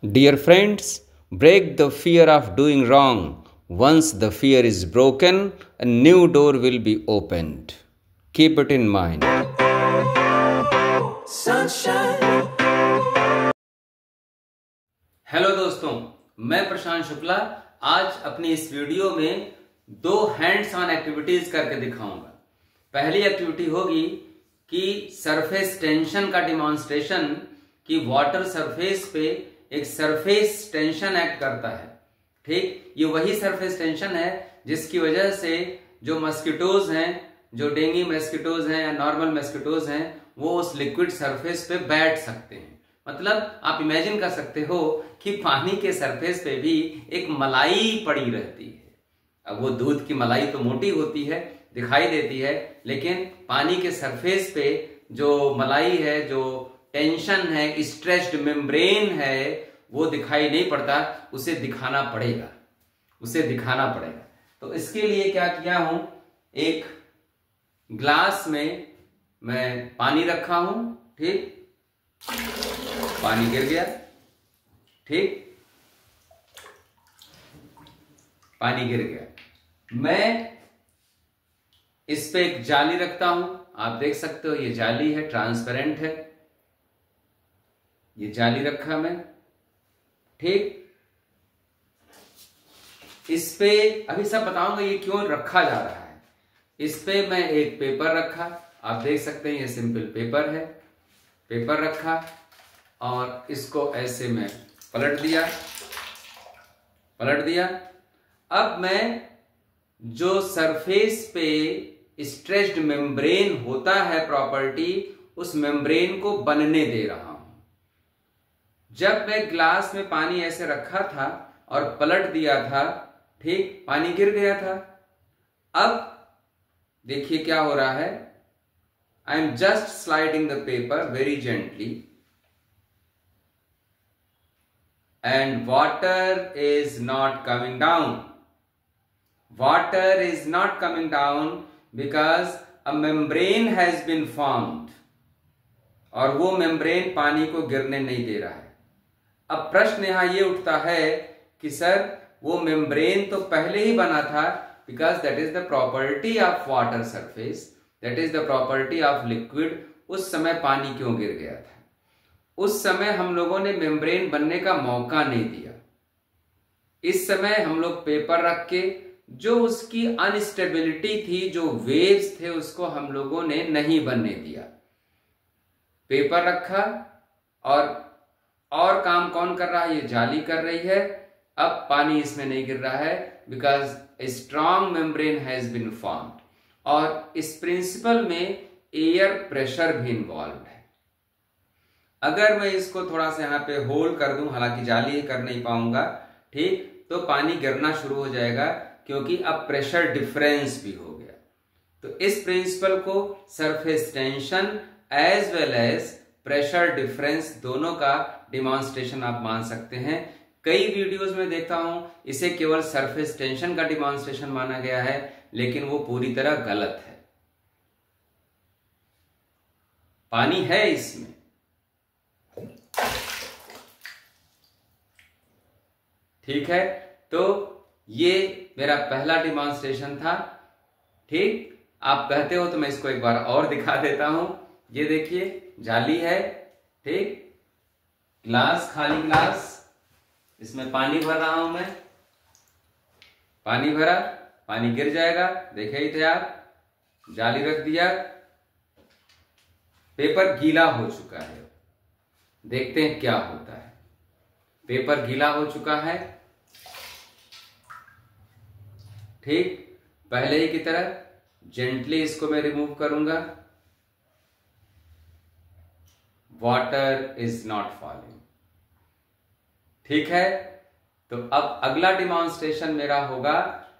Dear friends, break the fear of doing wrong. Once the fear is broken, a new door will be opened. Keep it in mind. Sunshine. Hello दोस्तों, मैं प्रशांत शुक्ला आज अपनी इस video में दो hands on activities करके दिखाऊंगा। पहली एक्टिविटी होगी कि सरफेस टेंशन का डिमॉन्स्ट्रेशन कि वाटर सरफेस पे एक सरफेस टेंशन एक्ट करता है। ठीक, ये वही सरफेस टेंशन है जिसकी वजह से जो मस्किटोज हैं, जो डेंगू मस्किटोज हैं या नॉर्मल मस्किटोज हैं, वो उस लिक्विड सरफेस पे बैठ सकते हैं। मतलब आप इमेजिन कर सकते हो कि पानी के सरफेस पे भी एक मलाई पड़ी रहती है। अब वो दूध की मलाई तो मोटी होती है, दिखाई देती है, लेकिन पानी के सरफेस पे जो मलाई है, जो टेंशन है, स्ट्रेच्ड मेम्ब्रेन है, वो दिखाई नहीं पड़ता, उसे दिखाना पड़ेगा, उसे दिखाना पड़ेगा। तो इसके लिए क्या किया हूं, एक ग्लास में मैं पानी रखा हूं। ठीक, पानी गिर गया। ठीक, पानी गिर गया। मैं इस पे एक जाली रखता हूं। आप देख सकते हो ये जाली है, ट्रांसपेरेंट है। ये जाली रखा मैं। ठीक, इस पे अभी सब बताऊंगा ये क्यों रखा जा रहा है। इस पे मैं एक पेपर रखा, आप देख सकते हैं ये सिंपल पेपर है। पेपर रखा और इसको ऐसे में पलट दिया, पलट दिया। अब मैं जो सरफेस पे स्ट्रेच्ड मेम्ब्रेन होता है प्रॉपर्टी, उस मेम्ब्रेन को बनने दे रहा हूं। जब मैं ग्लास में पानी ऐसे रखा था और पलट दिया था, ठीक, पानी गिर गया था। अब देखिए क्या हो रहा है। I am just sliding the paper very gently and water is not coming down. Water is not coming down because a membrane has been formed और वो मेम्ब्रेन पानी को गिरने नहीं दे रहा है। अब प्रश्न यहां ये उठता है कि सर वो मेम्ब्रेन तो पहले ही बना था, because that is the property of water surface, that is the property of liquid. उस समय पानी क्यों गिर गया था? उस समय हम लोगों ने मेम्ब्रेन बनने का मौका नहीं दिया। इस समय हम लोग पेपर रख के जो उसकी अनस्टेबिलिटी थी, जो वेव्स थे, उसको हम लोगों ने नहीं बनने दिया। पेपर रखा और काम कौन कर रहा है? ये जाली कर रही है। अब पानी इसमें नहीं गिर रहा है because a strong membrane has been formed. और इस प्रिंसिपल में एयर प्रेशर भी इन्वॉल्व है। अगर मैं इसको थोड़ा सा यहाँ पे होल्ड कर दूं, हालांकि जाली कर नहीं पाऊंगा, ठीक, तो पानी गिरना शुरू हो जाएगा क्योंकि अब प्रेशर डिफरेंस भी हो गया। तो इस प्रिंसिपल को surface tension as well as pressure difference दोनों का डिमॉन्स्ट्रेशन आप मान सकते हैं। कई वीडियोस में देखता हूं इसे केवल सरफेस टेंशन का डिमॉन्स्ट्रेशन माना गया है, लेकिन वो पूरी तरह गलत है। पानी है इसमें। ठीक है, तो ये मेरा पहला डिमॉन्स्ट्रेशन था। ठीक, आप कहते हो तो मैं इसको एक बार और दिखा देता हूं। ये देखिए जाली है। ठीक, ग्लास, खाली ग्लास, इसमें पानी भर रहा हूं मैं। पानी भरा, पानी गिर जाएगा, देखे ही थे आप। जाली रख दिया, पेपर गीला हो चुका है। देखते हैं क्या होता है। पेपर गीला हो चुका है। ठीक, पहले ही की तरह जेंटली इसको मैं रिमूव करूंगा। Water is not falling. ठीक है, तो अब अगला डिमॉन्स्ट्रेशन मेरा होगा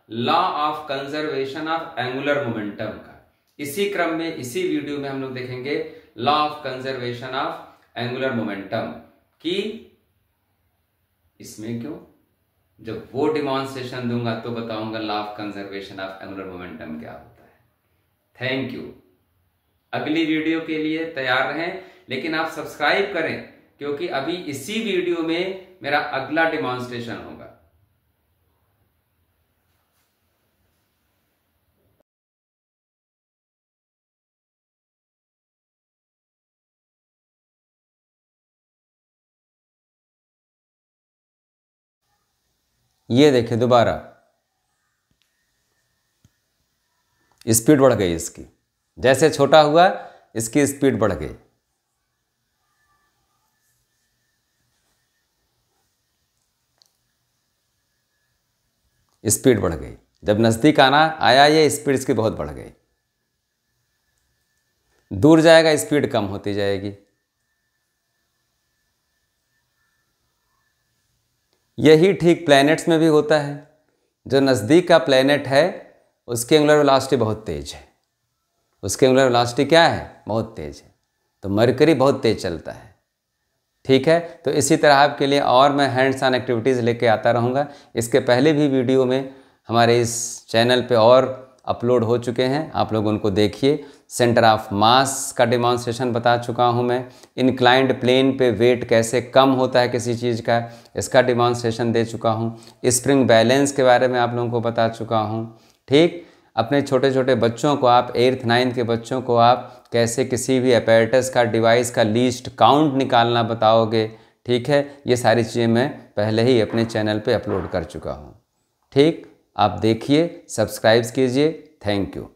law of conservation of angular momentum का। इसी क्रम में, इसी वीडियो में हम लोग देखेंगे law of conservation of angular momentum की। इसमें क्यों, जब वो डिमॉन्स्ट्रेशन दूंगा तो बताऊंगा law of conservation of angular momentum क्या होता है। Thank you. अगली वीडियो के लिए तैयार रहें, लेकिन आप सब्सक्राइब करें क्योंकि अभी इसी वीडियो में मेरा अगला डिमॉन्स्ट्रेशन होगा। ये देखिए दोबारा स्पीड बढ़ गई इसकी, जैसे छोटा हुआ इसकी स्पीड बढ़ गई। स्पीड बढ़ गई, जब नज़दीक आना आया ये स्पीड इसकी बहुत बढ़ गई। दूर जाएगा स्पीड कम होती जाएगी। यही ठीक प्लैनेट्स में भी होता है। जो नज़दीक का प्लैनेट है उसकी एंगुलर वेलोसिटी बहुत तेज है, उसकी एंगुलर वेलोसिटी क्या है, बहुत तेज है। तो मरकरी बहुत तेज चलता है। ठीक है, तो इसी तरह आपके लिए और मैं हैंड्स ऑन एक्टिविटीज़ लेके आता रहूँगा। इसके पहले भी वीडियो में हमारे इस चैनल पे और अपलोड हो चुके हैं, आप लोग उनको देखिए। सेंटर ऑफ मास का डिमॉन्स्ट्रेशन बता चुका हूँ मैं। इंक्लाइंड प्लेन पे वेट कैसे कम होता है किसी चीज़ का, इसका डिमॉन्स्ट्रेशन दे चुका हूँ। स्प्रिंग बैलेंस के बारे में आप लोगों को बता चुका हूँ। ठीक, अपने छोटे छोटे बच्चों को आप 8th 9th के बच्चों को आप कैसे किसी भी अपैरेटस का डिवाइस का लीस्ट काउंट निकालना बताओगे। ठीक है, ये सारी चीज़ें मैं पहले ही अपने चैनल पे अपलोड कर चुका हूँ। ठीक, आप देखिए, सब्सक्राइब कीजिए। Thank you.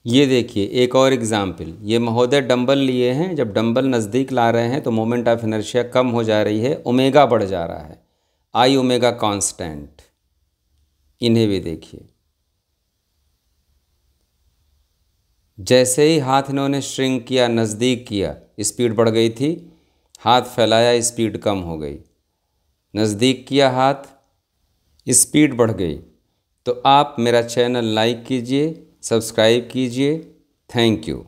ये देखिए एक और एग्जाम्पल, ये महोदय डंबल लिए हैं। जब डंबल नज़दीक ला रहे हैं तो मोमेंट ऑफ इनर्शिया कम हो जा रही है, ओमेगा बढ़ जा रहा है, आई ओमेगा कांस्टेंट। इन्हें भी देखिए, जैसे ही हाथ इन्होंने श्रिंक किया, नज़दीक किया, स्पीड बढ़ गई थी। हाथ फैलाया, स्पीड कम हो गई। नज़दीक किया हाथ, स्पीड बढ़ गई। तो आप मेरा चैनल लाइक कीजिए, सब्सक्राइब कीजिए। Thank you.